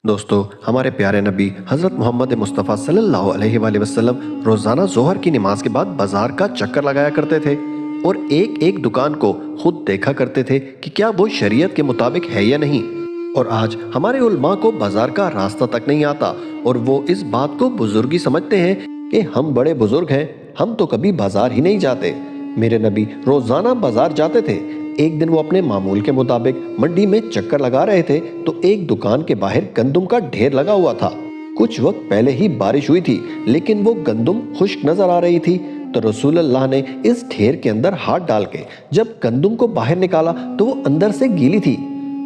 دوستو، ہمارے پیارے نبی حضرت محمد مصطفیٰ صلی اللہ علیہ وآلہ وسلم روزانہ ظہر کی نماز کے بعد بازار کا چکر لگایا کرتے تھے اور ایک ایک دکان کو خود دیکھا کرتے تھے کہ کیا وہ شریعت کے مطابق ہے یا نہیں۔ اور آج ہمارے علماء کو بازار کا راستہ تک نہیں آتا اور وہ اس بات کو بزرگی سمجھتے ہیں کہ ہم بڑے بزرگ ہیں، ہم تو کبھی بازار ہی نہیں جاتے۔ میرے نبی روزانہ بازار جاتے تھے۔ ایک دن وہ اپنے معمول کے مطابق منڈی میں چکر لگا رہے تھے تو ایک دکان کے باہر گندم کا ڈھیر لگا ہوا تھا۔ کچھ وقت پہلے ہی بارش ہوئی تھی لیکن وہ گندم خشک نظر آ رہی تھی، تو رسول اللہ نے اس ڈھیر کے اندر ہاتھ ڈال کے جب گندم کو باہر نکالا تو وہ اندر سے گیلی تھی۔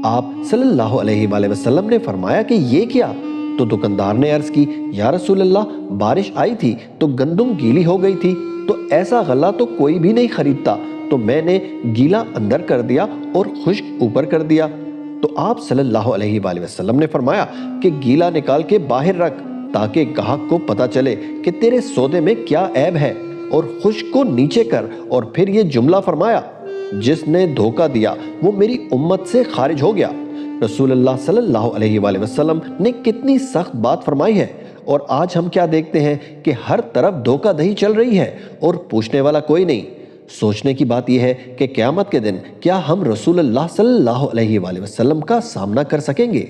آپ صلی اللہ علیہ وآلہ وسلم نے فرمایا کہ یہ کیا؟ تو دکاندار نے عرض کی، یا رسول اللہ، بارش آئی تھی تو گندم گیلی ہو گئی تھی، تو ایسا غلہ تو کوئی بھی نہیں خریدتا، تو میں نے گیلا اندر کر دیا اور خشک اوپر کر دیا۔ تو آپ صلی اللہ علیہ وآلہ وسلم نے فرمایا کہ گیلا نکال کے باہر رکھ تاکہ گاہک کو پتا چلے کہ تیرے سودے میں کیا عیب ہے، اور خشک کو نیچے کر، اور پھر یہ جملہ فرمایا، جس نے دھوکہ دیا وہ میری امت سے خارج ہو گیا۔ رسول اللہ صلی اللہ علیہ وآلہ وسلم نے کتنی سخت بات فرمائی ہے، اور آج ہم کیا دیکھتے ہیں کہ ہر طرف دھوکہ دہی چل رہی ہے اور پوچھنے والا کوئی نہیں۔ سوچنے کی بات یہ ہے کہ قیامت کے دن کیا ہم رسول اللہ صلی اللہ علیہ وآلہ وسلم کا سامنا کر سکیں گے؟